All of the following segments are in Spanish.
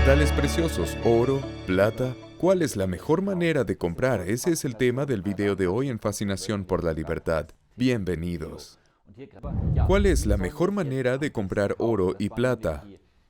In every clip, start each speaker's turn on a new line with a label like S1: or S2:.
S1: Metales preciosos, oro, plata. ¿Cuál es la mejor manera de comprar? Ese es el tema del video de hoy en Fascinación por la Libertad. Bienvenidos. ¿Cuál es la mejor manera de comprar oro y plata?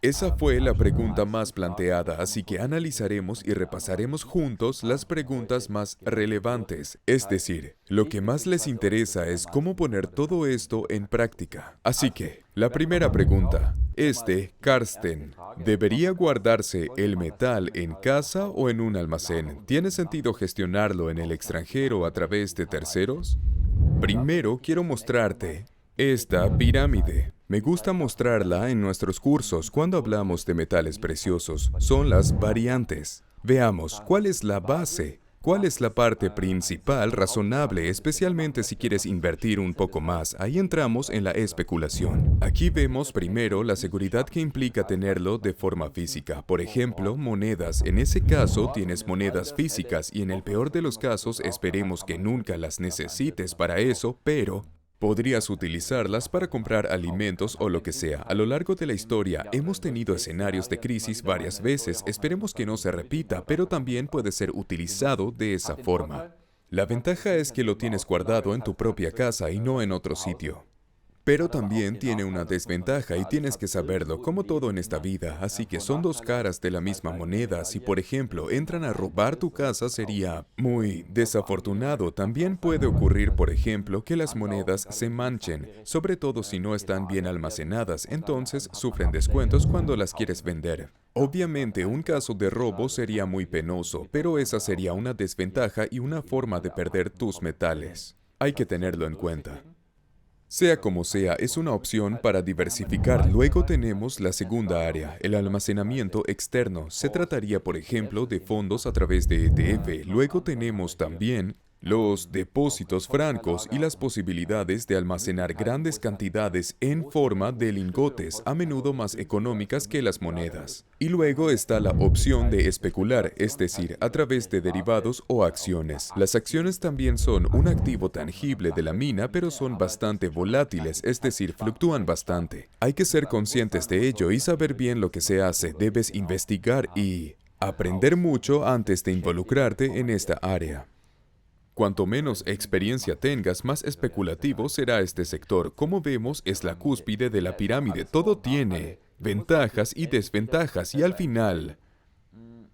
S1: Esa fue la pregunta más planteada, así que analizaremos y repasaremos juntos las preguntas más relevantes. Es decir, lo que más les interesa es cómo poner todo esto en práctica. Así que, la primera pregunta es de Karsten. ¿Debería guardarse el metal en casa o en un almacén? ¿Tiene sentido gestionarlo en el extranjero a través de terceros? Primero quiero mostrarte esta pirámide. Me gusta mostrarla en nuestros cursos cuando hablamos de metales preciosos. Son las variantes. Veamos, ¿cuál es la base? ¿Cuál es la parte principal razonable, especialmente si quieres invertir un poco más? Ahí entramos en la especulación. Aquí vemos primero la seguridad que implica tenerlo de forma física. Por ejemplo, monedas. En ese caso, tienes monedas físicas y en el peor de los casos, esperemos que nunca las necesites para eso, pero podrías utilizarlas para comprar alimentos o lo que sea. A lo largo de la historia hemos tenido escenarios de crisis varias veces. Esperemos que no se repita, pero también puede ser utilizado de esa forma. La ventaja es que lo tienes guardado en tu propia casa y no en otro sitio. Pero también tiene una desventaja y tienes que saberlo, como todo en esta vida. Así que son dos caras de la misma moneda. Si, por ejemplo, entran a robar tu casa, sería muy desafortunado. También puede ocurrir, por ejemplo, que las monedas se manchen, sobre todo si no están bien almacenadas. Entonces, sufren descuentos cuando las quieres vender. Obviamente, un caso de robo sería muy penoso, pero esa sería una desventaja y una forma de perder tus metales. Hay que tenerlo en cuenta. Sea como sea, es una opción para diversificar. Luego tenemos la segunda área, el almacenamiento externo. Se trataría, por ejemplo, de fondos a través de ETF. Luego tenemos también los depósitos francos y las posibilidades de almacenar grandes cantidades en forma de lingotes, a menudo más económicas que las monedas. Y luego está la opción de especular, es decir, a través de derivados o acciones. Las acciones también son un activo tangible de la mina, pero son bastante volátiles, es decir, fluctúan bastante. Hay que ser conscientes de ello y saber bien lo que se hace. Debes investigar y aprender mucho antes de involucrarte en esta área. Cuanto menos experiencia tengas, más especulativo será este sector. Como vemos, es la cúspide de la pirámide. Todo tiene ventajas y desventajas y al final,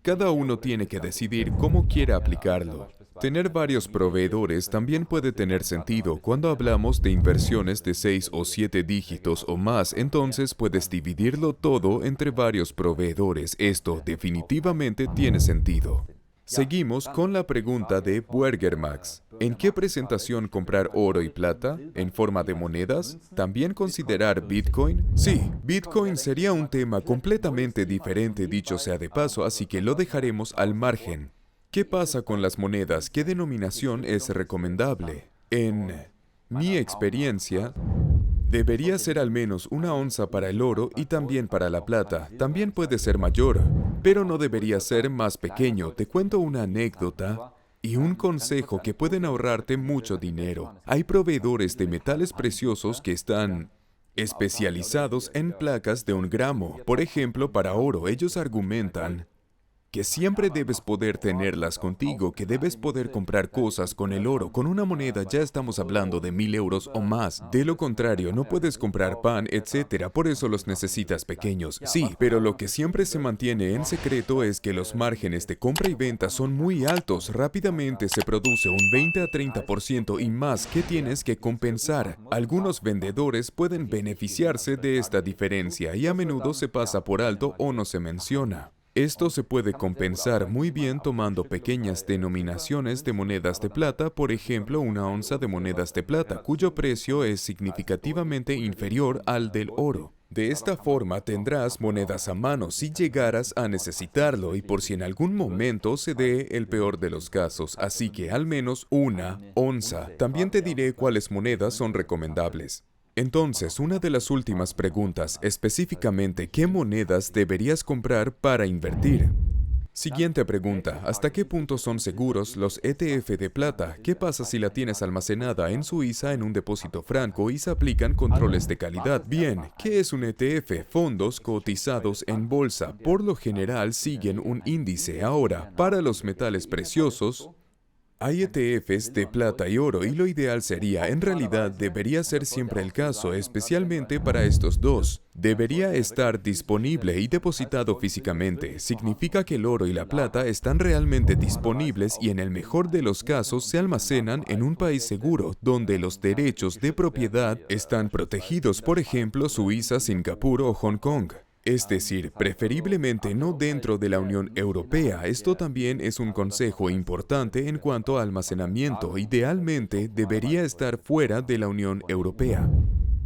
S1: cada uno tiene que decidir cómo quiere aplicarlo. Tener varios proveedores también puede tener sentido. Cuando hablamos de inversiones de 6 o 7 dígitos o más, entonces puedes dividirlo todo entre varios proveedores. Esto definitivamente tiene sentido. Seguimos con la pregunta de Burgermax. ¿En qué presentación comprar oro y plata? ¿En forma de monedas? ¿También considerar Bitcoin? Sí, Bitcoin sería un tema completamente diferente, dicho sea de paso, así que lo dejaremos al margen. ¿Qué pasa con las monedas? ¿Qué denominación es recomendable? En mi experiencia, debería ser al menos 1 onza para el oro y también para la plata. También puede ser mayor, pero no debería ser más pequeño. Te cuento una anécdota y un consejo que pueden ahorrarte mucho dinero. Hay proveedores de metales preciosos que están especializados en placas de 1 gramo. Por ejemplo, para oro, ellos argumentan que siempre debes poder tenerlas contigo, que debes poder comprar cosas con el oro. Con una moneda ya estamos hablando de 1000 euros o más. De lo contrario, no puedes comprar pan, etc. Por eso los necesitas pequeños. Sí, pero lo que siempre se mantiene en secreto es que los márgenes de compra y venta son muy altos. Rápidamente se produce un 20 a 30% y más que tienes que compensar. Algunos vendedores pueden beneficiarse de esta diferencia y a menudo se pasa por alto o no se menciona. Esto se puede compensar muy bien tomando pequeñas denominaciones de monedas de plata, por ejemplo, 1 onza de monedas de plata, cuyo precio es significativamente inferior al del oro. De esta forma tendrás monedas a mano si llegaras a necesitarlo y por si en algún momento se dé el peor de los casos, así que al menos 1 onza. También te diré cuáles monedas son recomendables. Entonces, una de las últimas preguntas, específicamente, ¿qué monedas deberías comprar para invertir? Siguiente pregunta. ¿Hasta qué punto son seguros los ETF de plata? ¿Qué pasa si la tienes almacenada en Suiza en un depósito franco y se aplican controles de calidad? Bien, ¿qué es un ETF? Fondos cotizados en bolsa. Por lo general siguen un índice. Ahora, para los metales preciosos, hay ETFs de plata y oro y lo ideal sería, en realidad debería ser siempre el caso, especialmente para estos dos. Debería estar disponible y depositado físicamente. Significa que el oro y la plata están realmente disponibles y en el mejor de los casos se almacenan en un país seguro, donde los derechos de propiedad están protegidos, por ejemplo, Suiza, Singapur o Hong Kong. Es decir, preferiblemente no dentro de la Unión Europea. Esto también es un consejo importante en cuanto a almacenamiento. Idealmente, debería estar fuera de la Unión Europea.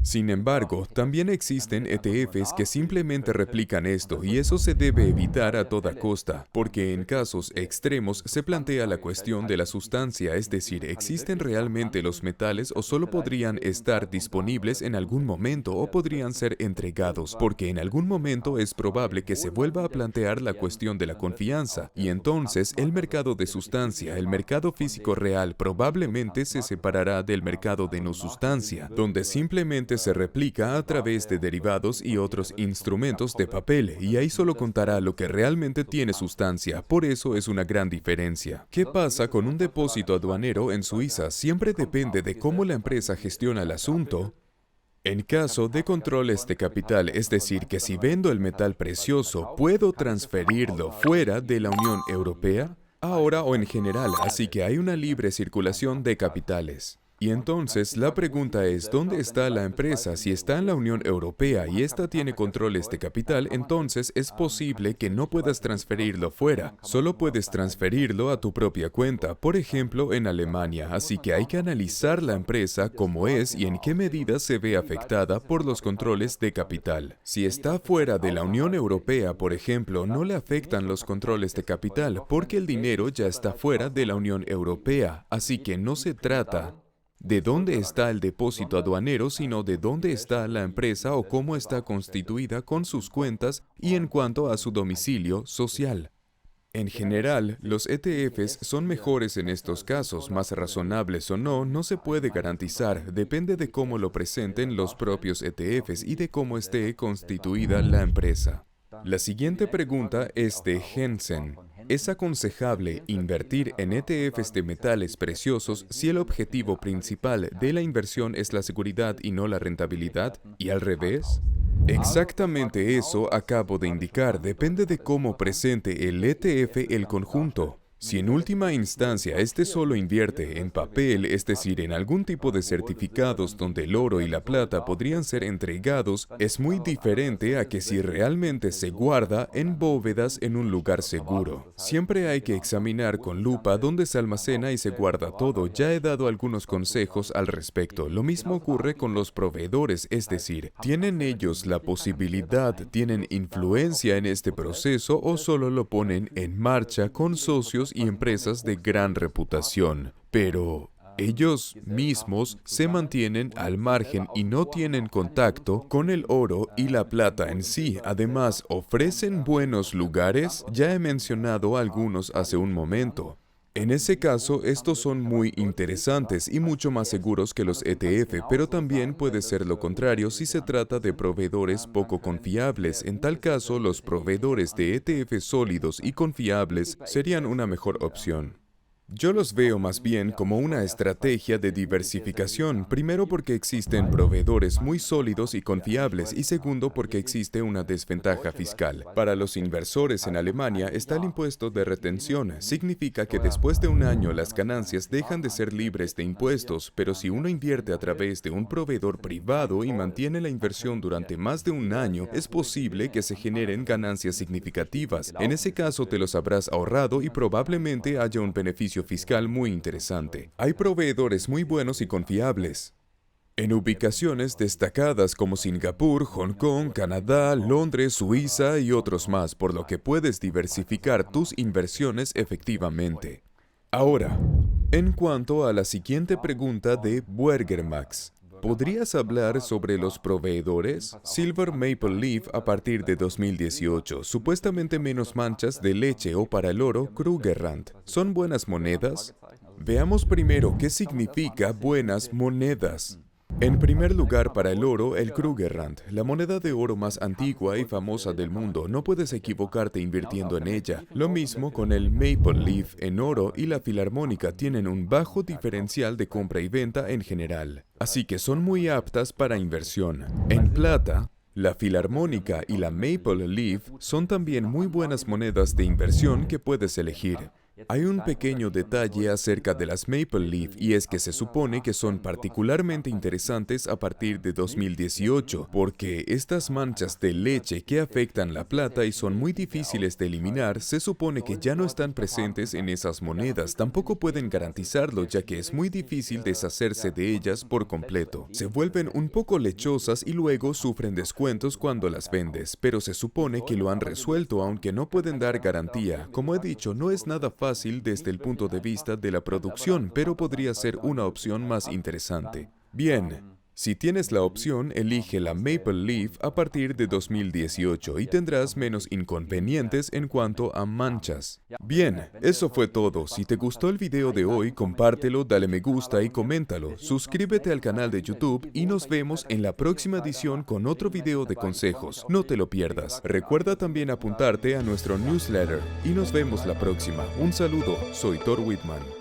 S1: Sin embargo, también existen ETFs que simplemente replican esto y eso se debe evitar a toda costa, porque en casos extremos se plantea la cuestión de la sustancia, es decir, ¿existen realmente los metales o solo podrían estar disponibles en algún momento o podrían ser entregados? Porque en algún momento es probable que se vuelva a plantear la cuestión de la confianza y entonces el mercado de sustancia, el mercado físico real, probablemente se separará del mercado de no sustancia, donde simplemente se replica a través de derivados y otros instrumentos de papel, y ahí solo contará lo que realmente tiene sustancia. Por eso es una gran diferencia. ¿Qué pasa con un depósito aduanero en Suiza? Siempre depende de cómo la empresa gestiona el asunto. En caso de controles de capital, es decir, que si vendo el metal precioso, ¿puedo transferirlo fuera de la Unión Europea? Ahora o en general, así que hay una libre circulación de capitales. Y entonces la pregunta es, ¿dónde está la empresa? Si está en la Unión Europea y esta tiene controles de capital, entonces es posible que no puedas transferirlo fuera. Solo puedes transferirlo a tu propia cuenta, por ejemplo, en Alemania. Así que hay que analizar la empresa cómo es y en qué medida se ve afectada por los controles de capital. Si está fuera de la Unión Europea, por ejemplo, no le afectan los controles de capital porque el dinero ya está fuera de la Unión Europea. Así que no se trata de dónde está el depósito aduanero, sino de dónde está la empresa o cómo está constituida con sus cuentas y en cuanto a su domicilio social. En general, los ETFs son mejores en estos casos, más razonables o no, no se puede garantizar, depende de cómo lo presenten los propios ETFs y de cómo esté constituida la empresa. La siguiente pregunta es de Jensen. ¿Es aconsejable invertir en ETFs de metales preciosos si el objetivo principal de la inversión es la seguridad y no la rentabilidad? ¿Y al revés? Exactamente eso acabo de indicar. Depende de cómo presente el ETF el conjunto. Si en última instancia este solo invierte en papel, es decir, en algún tipo de certificados donde el oro y la plata podrían ser entregados, es muy diferente a que si realmente se guarda en bóvedas en un lugar seguro. Siempre hay que examinar con lupa dónde se almacena y se guarda todo. Ya he dado algunos consejos al respecto. Lo mismo ocurre con los proveedores, es decir, ¿tienen ellos la posibilidad, tienen influencia en este proceso o solo lo ponen en marcha con socios y empresas de gran reputación? Pero ellos mismos se mantienen al margen y no tienen contacto con el oro y la plata en sí. Además, ofrecen buenos lugares. Ya he mencionado algunos hace un momento. En ese caso, estos son muy interesantes y mucho más seguros que los ETF, pero también puede ser lo contrario si se trata de proveedores poco confiables. En tal caso, los proveedores de ETF sólidos y confiables serían una mejor opción. Yo los veo más bien como una estrategia de diversificación, primero porque existen proveedores muy sólidos y confiables y segundo porque existe una desventaja fiscal. Para los inversores en Alemania está el impuesto de retención. Significa que después de un año las ganancias dejan de ser libres de impuestos, pero si uno invierte a través de un proveedor privado y mantiene la inversión durante más de un año, es posible que se generen ganancias significativas. En ese caso te los habrás ahorrado y probablemente haya un beneficio fiscal muy interesante. Hay proveedores muy buenos y confiables en ubicaciones destacadas como Singapur, Hong Kong, Canadá, Londres, Suiza y otros más, por lo que puedes diversificar tus inversiones efectivamente. Ahora, en cuanto a la siguiente pregunta de Buergermax. ¿Podrías hablar sobre los proveedores? Silver Maple Leaf a partir de 2018, supuestamente menos manchas de leche o para el oro, Krugerrand. ¿Son buenas monedas? Veamos primero qué significa buenas monedas. En primer lugar, para el oro, el Krugerrand, la moneda de oro más antigua y famosa del mundo. No puedes equivocarte invirtiendo en ella. Lo mismo con el Maple Leaf en oro y la Filarmónica tienen un bajo diferencial de compra y venta en general. Así que son muy aptas para inversión. En plata, la Filarmónica y la Maple Leaf son también muy buenas monedas de inversión que puedes elegir. Hay un pequeño detalle acerca de las Maple Leaf y es que se supone que son particularmente interesantes a partir de 2018, porque estas manchas de leche que afectan la plata y son muy difíciles de eliminar, se supone que ya no están presentes en esas monedas. Tampoco pueden garantizarlo, ya que es muy difícil deshacerse de ellas por completo. Se vuelven un poco lechosas y luego sufren descuentos cuando las vendes, pero se supone que lo han resuelto, aunque no pueden dar garantía. Como he dicho, no es nada fácil desde el punto de vista de la producción, pero podría ser una opción más interesante. Bien, si tienes la opción, elige la Maple Leaf a partir de 2018 y tendrás menos inconvenientes en cuanto a manchas. Bien, eso fue todo. Si te gustó el video de hoy, compártelo, dale me gusta y coméntalo. Suscríbete al canal de YouTube y nos vemos en la próxima edición con otro video de consejos. No te lo pierdas. Recuerda también apuntarte a nuestro newsletter y nos vemos la próxima. Un saludo, soy Thor Whitman.